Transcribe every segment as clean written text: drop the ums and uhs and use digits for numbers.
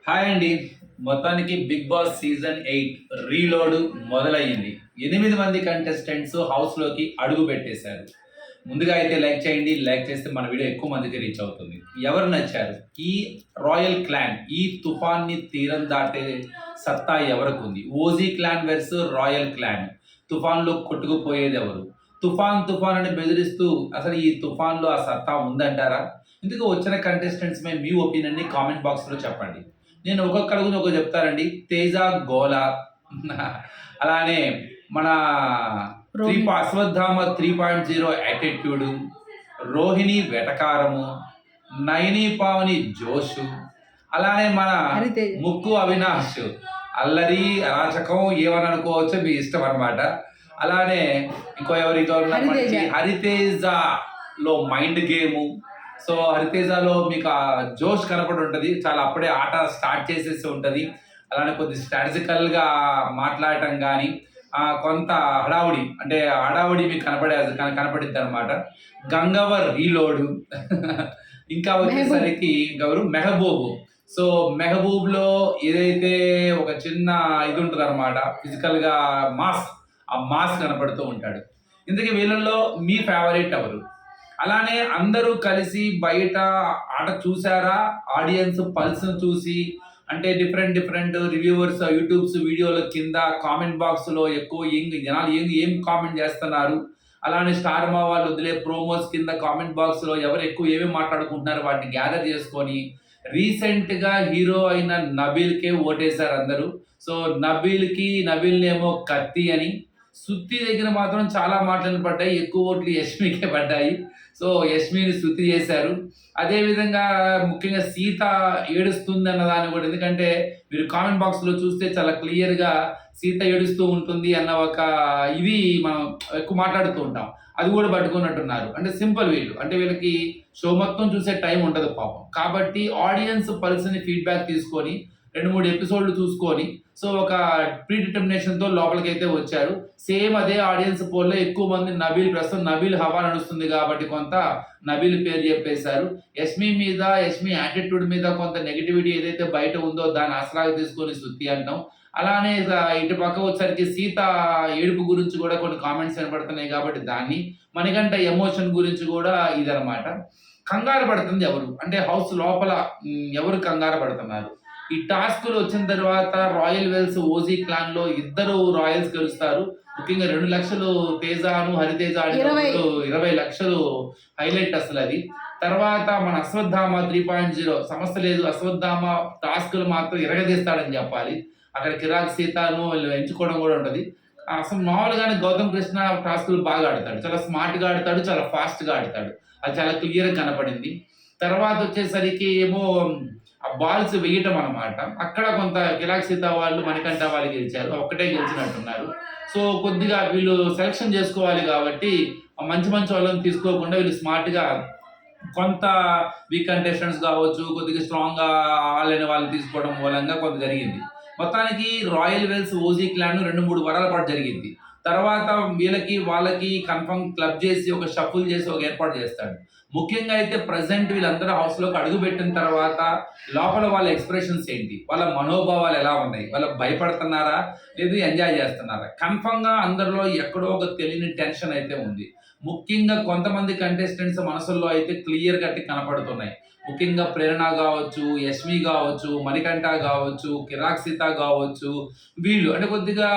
Hi అండి. మొత్తానికి big boss season 8 reload మొదలయ్యింది. 8 మంది కంటెస్టెంట్స్ హౌస్‌లోకి అడుగు పెట్టేశారు. ముందుగా అయితే లైక్ చేయండి. లైక్ చేస్తే మన వీడియో ఎక్కువ మందికి రీచ్ అవుతుంది. ఎవరు నచ్చారు? ఈ రాయల్ క్లాన్ ఈ తుఫాన్ని తీరం దాటే సత్తా ఎవరికుంది? OG clan versus royal clan. తుఫాన్‌లో కొట్టుకుపోయేది ఎవరు? తుఫాన్ అని బెదిరిస్తూ అసలు ఈ తుఫాన్‌లో ఆ సత్తా ఉందంటారా? ఇందుకు వచ్చిన కంటెస్టెంట్స్ మీద మీ ఒపీనియన్‌ని కామెంట్ బాక్స్‌లో చెప్పండి. నేను ఒక్కొక్కరి గురించి ఒకటి చెప్తానండి. తేజ గోల అలానే మన అశ్వత్థామ 3.0 యాటిట్యూడ్, రోహిణి వెటకారము, నయని పావని జోషు, అలానే మన ముక్కు అవినాష్ అల్లరి అరాచకం ఏమని అనుకోవచ్చు, మీ ఇష్టం అనమాట. అలానే ఇంకో ఎవరితో హరితేజలో మైండ్ గేము. సో హరితేజలో మీకు ఆ జోష్ కనపడి ఉంటుంది, చాలా అప్పుడే ఆట స్టార్ట్ చేసేసి ఉంటుంది. అలానే కొద్ది స్ట్రాటజికల్గా మాట్లాడటం కానీ కొంత హడావుడి, అంటే హడావుడి మీకు కనపడిద్ది అనమాట. గంగవర్ రీలోడు ఇంకా వచ్చేసరికి గౌరు మెహబూబ్. సో మెహబూబ్లో ఏదైతే ఒక చిన్న ఇది ఉంటుంది అనమాట, ఫిజికల్గా ఆ మాస్ కనపడుతూ ఉంటాడు. ఇందుకే వీళ్ళల్లో మీ ఫేవరెట్ ఎవరు? అలానే అందరూ కలిసి బయట ఆట చూసారా? ఆడియన్స్ పల్స్ చూసి, అంటే డిఫరెంట్ రివ్యూవర్స్ యూట్యూబ్స్ వీడియోల కింద కామెంట్ బాక్స్లో ఎక్కువ జనాలు ఏం కామెంట్ చేస్తున్నారు, అలానే స్టార్ మా వాళ్ళు వదిలే ప్రోమోస్ కింద కామెంట్ బాక్స్లో ఎవరు ఎక్కువ ఏమేమి మాట్లాడుకుంటున్నారు వాటిని గ్యాదర్ చేసుకొని రీసెంట్గా హీరో అయిన నబీల్కే ఓటేశారు అందరూ. సో నబీల్నేమో కత్తి అని, సుత్తి దగ్గర మాత్రం చాలా మాటలు పడ్డాయి, ఎక్కువ ఓట్లు యష్మికే పడ్డాయి. సో యష్మిని శృతి చేశారు. అదేవిధంగా ముఖ్యంగా సీత ఏడుస్తుంది అన్న దాన్ని కూడా, ఎందుకంటే మీరు కామెంట్ బాక్స్లో చూస్తే చాలా క్లియర్గా సీత ఏడుస్తూ ఉంటుంది అన్న ఒక ఇది మనం ఎక్కువ మాట్లాడుతూ ఉంటాం, అది కూడా పట్టుకున్నట్టున్నారు. అంటే సింపుల్ వీళ్ళు, అంటే వీళ్ళకి షో మొత్తం చూసే టైం ఉండదు పాపం. కాబట్టి ఆడియన్స్ పల్స్ని ఫీడ్బ్యాక్ తీసుకొని 2-3 ఎపిసోడ్లు చూసుకొని సో ఒక ప్రీ డిటర్మినేషన్తో లోపలికి అయితే వచ్చారు. సేమ్ అదే ఆడియన్స్ పోల్లో ఎక్కువ మంది ప్రస్తుతం నబీల్ హవా నడుస్తుంది కాబట్టి కొంత నబీల్ పేరు చెప్పేశారు. యష్మి యాటిట్యూడ్ మీద కొంత నెగిటివిటీ ఏదైతే బయట ఉందో దాన్ని ఆసరాగా తీసుకొని శృతి అంటాం. అలానే ఇటు పక్క వచ్చేసరికి సీత ఏడుపు గురించి కూడా కొన్ని కామెంట్స్ వినపడుతున్నాయి కాబట్టి దాన్ని, మనకంటే ఎమోషన్ గురించి కూడా ఇదనమాట. కంగారు పడుతుంది ఎవరు అంటే హౌస్ లోపల ఎవరు కంగారు పడుతున్నారు? ఈ టాస్క్లు వచ్చిన తర్వాత రాయల్ వెల్స్ ఓజీ క్లాన్ లో ఇద్దరు రాయల్స్ గెలుస్తారు. ముఖ్యంగా 2 లక్షలు తేజాను హరితేజ ఆడినప్పుడు 20 లక్షలు హైలైట్ అసలు అది. తర్వాత మన అశ్వత్థామ 3.0 సమస్య లేదు, అశ్వత్థామ టాస్క్లు మాత్రం ఇరగదీస్తాడని చెప్పాలి. అక్కడ కిరాక్ సీతాను వీళ్ళు ఎంచుకోవడం కూడా ఉంటుంది. అసలు మామూలుగానే గౌతమ్ కృష్ణ టాస్క్లు బాగా ఆడతాడు, చాలా స్మార్ట్గా ఆడతాడు, చాలా ఫాస్ట్గా ఆడతాడు, అది చాలా క్లియర్గా కనపడింది. తర్వాత వచ్చేసరికి ఏమో ఆ బాల్స్ వేయటం అనమాట, అక్కడ కొంత కిరాక్ సీత వాళ్ళు మణికంఠ వాళ్ళు గెలిచారు, ఒక్కటే గెలిచినట్టున్నారు. సో కొద్దిగా వీళ్ళు సెలక్షన్ చేసుకోవాలి కాబట్టి మంచి వాళ్ళని తీసుకోకుండా వీళ్ళు స్మార్ట్గా కొంత వీక్ కంటెస్టెంట్స్ కావచ్చు, కొద్దిగా స్ట్రాంగ్గా ఆడలేని వాళ్ళని తీసుకోవడం మూలంగా కొంత జరిగింది. మొత్తానికి రాయల్ వెల్స్ ఓజీ క్లాన్ 2-3 వారాల పాటు జరిగింది. తర్వాత వాళ్ళకి కన్ఫర్మ్ క్లబ్ చేసి ఒక షఫుల్ చేసి ఒక ఏర్పాటు చేస్తాడు. ముఖ్యంగా అయితే ప్రజెంట్ వీళ్ళందరూ హౌస్లోకి అడుగు పెట్టిన తర్వాత లోపల వాళ్ళ ఎక్స్ప్రెషన్స్ ఏంటి, వాళ్ళ మనోభావాలు ఎలా ఉన్నాయి, వాళ్ళు భయపడుతున్నారా లేదు ఎంజాయ్ చేస్తున్నారా? కన్ఫర్మ్గా అందరిలో ఎక్కడో ఒక తెలియని టెన్షన్ అయితే ఉంది. ముఖ్యంగా కొంతమంది కంటెస్టెంట్స్ మనసుల్లో అయితే క్లియర్ కట్టి కనపడుతున్నాయి. ముఖ్యంగా ప్రేరణ కావచ్చు, యష్మి కావచ్చు, మణికంఠ కావచ్చు, కిరాక్ సీత కావచ్చు, వీళ్ళు అంటే కొద్దిగా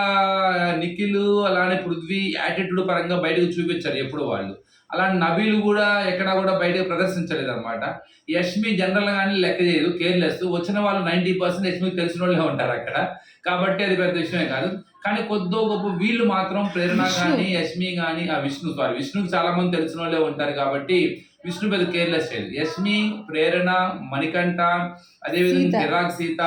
నిఖిల్ అలానే పృథ్వీ యాటిట్యూడ్ పరంగా బయటకు చూపించారు ఎప్పుడు వాళ్ళు. అలాంటి నబీలు కూడా ఎక్కడా కూడా బయటకు ప్రదర్శించలేదు అనమాట. యష్మి జనరల్ గానీ లెక్క చేయదు, కేర్లెస్. వచ్చిన వాళ్ళు 90% యష్మికి తెలిసిన వాళ్ళే ఉంటారు అక్కడ, కాబట్టి అది పెద్ద విషయమే కాదు. కానీ కొద్దో గొప్ప వీళ్ళు మాత్రం ప్రేరణ కానీ యష్మి కానీ విష్ణుకి చాలా మంది తెలిసిన వాళ్ళే ఉంటారు కాబట్టి విష్ణు పెద్ద కేర్లెస్ లేదు. యష్మి, ప్రేరణ, మణికంఠ, అదేవిధంగా కిరాక్ సీత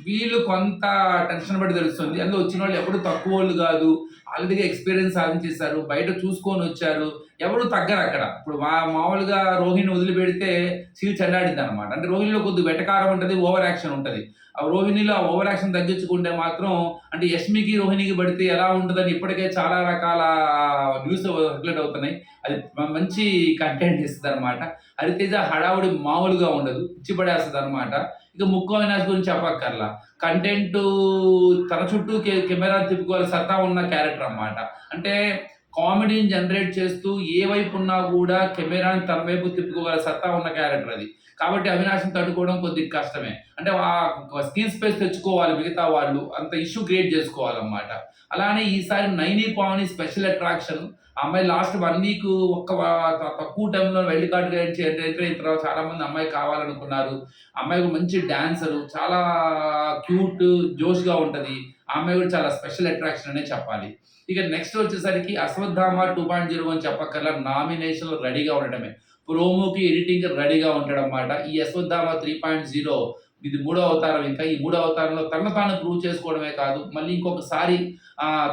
వీళ్ళు కొంత టెన్షన్ పడి తెలుస్తుంది. అందులో వచ్చిన వాళ్ళు ఎప్పుడు తక్కువ వాళ్ళు కాదు, ఆల్రెడీగా ఎక్స్పీరియన్స్ సాధించేశారు, బయట చూసుకొని వచ్చారు, ఎవరు తగ్గరు అక్కడ. ఇప్పుడు మామూలుగా రోహిణి వదిలిపెడితే సీల్ చెండాడింది అనమాట. అంటే రోహిణిలో కొద్దిగా వెటకారం ఉంటుంది, ఓవర్ యాక్షన్ ఉంటుంది. ఆ రోహిణిలో ఆ ఓవర్ యాక్షన్ తగ్గించుకుంటే మాత్రం, అంటే యష్మికి రోహిణికి పడితే ఎలా ఉంటుందని ఇప్పటికే చాలా రకాల న్యూస్ రిలేట్ అవుతున్నాయి. అది మంచి కంటెంట్ ఇస్తుంది అనమాట. హరితేజ హడావుడి మామూలుగా ఉండదు, పిచ్చి పడేస్తుంది అనమాట. ఇక ముక్కు అవినాష్ గురించి చెప్పక్కర్లా. కంటెంట్ తన చుట్టూ కెమెరా తిప్పుకోవాలి సత్తా ఉన్న క్యారెక్టర్ అన్నమాట. అంటే కామెడీని జనరేట్ చేస్తూ ఏ వైపు ఉన్నా కూడా కెమెరాని తన వైపు తిప్పుకోగల సత్తా ఉన్న క్యారెక్టర్ అది. కాబట్టి అవినాష్‌ని తట్టుకోవడం కొద్దిగా కష్టమే. అంటే స్క్రీన్ స్పేస్ తెచ్చుకోవాలి మిగతా వాళ్ళు. అంత ఇష్యూ క్రియేట్ చేసుకోవాలన్నమాట. అలానే ఈసారి నైని పావని స్పెషల్ అట్రాక్షన్. ఆ అమ్మాయి లాస్ట్ 1 వీక్ తక్కువ టైంలో వైల్డ్ కార్డ్ ఎంటర్ అయిన తర్వాత చాలామంది అమ్మాయి కావాలనుకున్నారు. అమ్మాయి కూడా మంచి డాన్సరు. చాలా క్యూట్, జోష్‌గా ఉంటది. ఆ అమ్మాయి కూడా చాలా స్పెషల్ అట్రాక్షన్ అనే చెప్పాలి. ఇక నెక్స్ట్ వచ్చేసరికి 'అశ్వత్థామ 2.0' అని చెప్పక్కర్లా నామినేషన్‌లో రెడీగా ఉండటమే. ప్రోమోకి, ఎడిటింగ్‌కి రెడీగా ఉంటాడన్నమాట. ఈ 'అశ్వత్థామ 3.0' ఇది మూడో అవతారం ఇంకా. ఈ మూడో అవతారంలో తనను తాను ప్రూవ్ చేసుకోవడమే కాదు, మళ్ళీ ఇంకొకసారి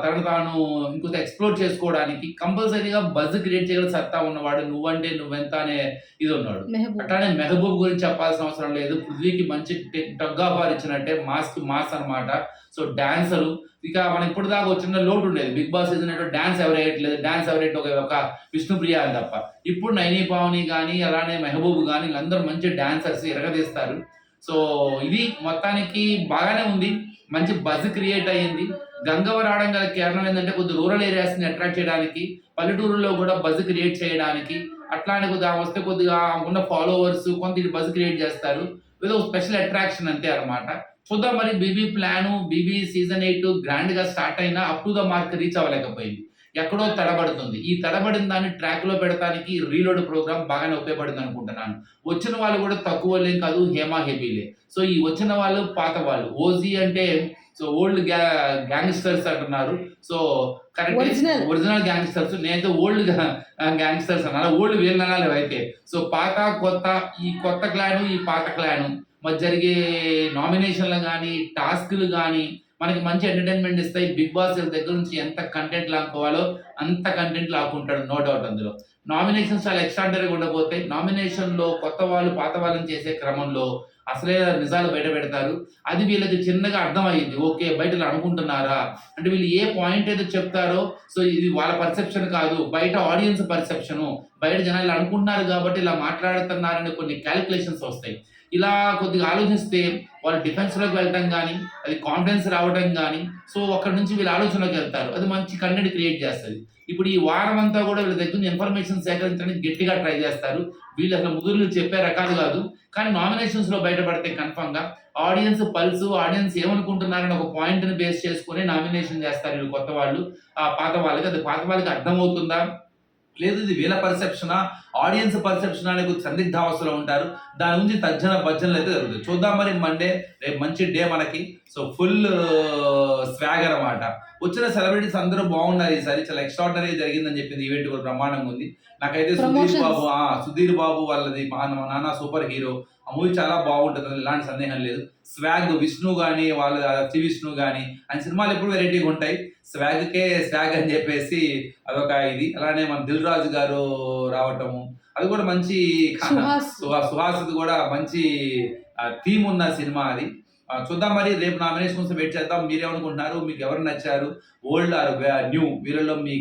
తనను తాను ఇంకొంత ఎక్స్‌ప్లోర్ చేసుకోవడానికి కంపల్సరీగా బజ్ క్రియేట్ చేయగల సత్తా ఉన్నవాడు 'నువ్వంటే నువ్వెంత' అనే ఇది ఉన్నాడు. మెహబూబ్. అట్లానే 'మెహబూబ్' గురించి చెప్పాల్సిన అవసరం లేదు. 'పృథ్వీకి' మంచి టగ్ ఆఫ్ వార్ ఇచ్చినట్టే మాస్‌కి మాస్ అన్నమాట. So dancer. ఇక మనం ఇప్పటిదాకా ఒక చిన్న లోటు ఉండేది. 'బిగ్ బాస్' సీజన్ ఏంటో డాన్స్ ఎవరు ఎయట్లేదు. డాన్స్ ఎవరేంటి ఒక విష్ణుప్రియ అని తప్ప. ఇప్పుడు నైని పావని గాని, అలానే 'మెహబూబ్' గాని వీళ్ళందరూ మంచి డాన్సర్స్ ఇరగదీస్తారు. సో ఇది మొత్తానికి బాగానే ఉంది. మంచి బజ్ క్రియేట్ అయ్యింది. గంగవ్వ రావడం గల కారణం ఏందంటే కొద్దిగా రూరల్ ఏరియాస్‌ని అట్రాక్ట్ చేయడానికి, పల్లెటూరుల్లో కూడా బజ్ క్రియేట్ చేయడానికి, అట్లానే కొద్దిగా ఆమె వస్తే కొద్దిగా ఉన్న ఫాలోవర్స్ కొంత ఇటు బజ్ క్రియేట్ చేస్తారు. ఏదో స్పెషల్ అట్రాక్షన్ అంతే అన్నమాట. చూద్దాం మరి 'బీబీ' సీజన్ 8 గ్రాండ్‌గా స్టార్ట్ అయినా up to the mark reach అవ్వలేకపోయింది. ఎక్కడో తడబడుతుంది. ఈ తడబడిన దాన్ని ట్రాక్‌లో పెడతానికి రీలోడ్ ప్రోగ్రామ్ బాగానే ఉపయోగపడింది అనుకుంటున్నాను. వచ్చిన వాళ్ళు కూడా తక్కువోళ్ళేం కాదు, హేమా హెబీలే. సో ఈ వచ్చిన వాళ్ళు పాత వాళ్ళు. ఓజీ అంటే సో ఓల్డ్ గ్యాంగ్‌స్టర్స్ అంటున్నారు. సో కరెక్టే. ఒరిజినల్. Original gangsters. నేనైతే ఓల్డ్ గ్యాంగ్‌స్టర్స్ అనాలి. ఓల్డ్ వీళ్ళనాలి అయితే. సో పాత, కొత్త, ఈ కొత్త క్లాను, ఈ పాత క్లాను మధ్య జరిగే నామినేషన్‌లు గాని, టాస్క్‌లు గాని మనకి మంచి ఎంటర్‌టైన్‌మెంట్ ఇస్తాయి. 'బిగ్ బాస్' దగ్గర నుంచి ఎంత కంటెంట్ లాక్కోవాలో అంత కంటెంట్ లాక్కుంటాడు. నో డౌట్ అందులో. నామినేషన్స్ చాలా ఎక్స్‌ట్రార్డినరీగా ఉండబోతాయి. నామినేషన్‌లో కొత్త వాళ్ళు, పాత వాళ్ళని చేసే క్రమంలో అసలే నిజాలు బయట పెడతారు. అది వీళ్ళకి చిన్నగా అర్థమయ్యిద్ది. ఓకే. బయట ఇలా అనుకుంటున్నారా? అంటే వీళ్ళు ఏ పాయింట్ అయితే చెప్తారో సో ఇది వాళ్ళ పర్సెప్షన్ కాదు. బయట ఆడియన్స్ పర్సెప్షను. బయట జనాలు ఇలా అనుకుంటున్నారు కాబట్టి ఇలా మాట్లాడుతున్నారనే కొన్ని కాలిక్యులేషన్స్ వస్తాయి. ఇలా కొద్దిగా ఆలోచిస్తే వాళ్ళు డిఫెన్స్‌లోకి వెళ్ళటం గాని, అది కాన్ఫిడెన్స్ రావడం గాని, సో అక్కడి నుంచి వీళ్ళు ఆలోచనలోకి వెళ్తారు. అది మంచి కంటెంట్ క్రియేట్ చేస్తది. ఇప్పుడు ఈ వారమంతా కూడా వీళ్ళ దగ్గర నుంచి ఇన్ఫర్మేషన్ సేకరించడానికి గట్టిగా ట్రై చేస్తారు. వీళ్ళు అసలు ముదురులు చెప్పే రకాలు కాదు. కానీ నామినేషన్స్‌లో బయటపడితే కన్ఫర్మ్‌గా ఆడియన్స్ పల్సు, ఆడియన్స్ ఏమనుకుంటున్నారని ఒక పాయింట్‌ని బేస్ చేసుకొని నామినేషన్ చేస్తారు వీళ్ళు కొత్త వాళ్ళు. పాత వాళ్ళకి. అది పాత వాళ్ళకి అర్థమవుతుందా? లేదు ఇది వీళ్ళ పర్సెప్షనా, ఆడియన్స్ పర్సెప్షనా అనే కొద్ది సందిగ్ధావస్థలో ఉంటారు. దాని గురించి తర్జన భర్జనలు అయితే జరుగుతాయి. చూద్దాం మరి మండే రేపు మంచి డే మనకి. సో ఫుల్ స్వాగ్ అన్నమాట. వచ్చిన సెలబ్రిటీస్ అందరూ బాగున్నారు ఈసారి. చాలా ఎక్స్ట్రార్డినరీగా జరిగిందని చెప్పింది ఈవెంట్ కూడా బ్రహ్మాండంగా ఉంది. నాకైతే ప్రమోషన్స్. సుధీర్ బాబు వాళ్ళది మా నాన్న సూపర్ హీరో. ఆ మూవీ చాలా బాగుంటుంది. అందులో ఎలాంటి సందేహం లేదు. స్వాగ్ విష్ణు గాని, వాళ్ళ చి విష్ణు గాని ఆయన సినిమాలు ఎప్పుడు వెరైటీగా ఉంటాయి. స్వాగ్ అని చెప్పేసి అదొక ఇది. అలానే మన దిల్ రాజు గారు రావటము అది కూడా మంచి సుహాస్. సుహాస్‌ది కూడా మంచి థీమ్ ఉన్న సినిమా అది. చూద్దాం మరి రేపు నామినేషన్ కోసం వెయిట్ చేద్దాం. మీరేమనుకుంటున్నారు? మీకు ఎవరు నచ్చారు? ఓల్డ్ ఆర్ న్యూ వీళ్ళలో మీ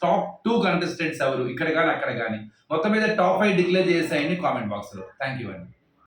టాప్ 2 కంటెస్టెంట్స్ ఎవరు? ఇక్కడ గాని, అక్కడ గాని. మొత్తం మీద టాప్ 5 డిక్లేర్ చేసేయండి కామెంట్ బాక్స్‌లో. థాంక్ యూ అండి.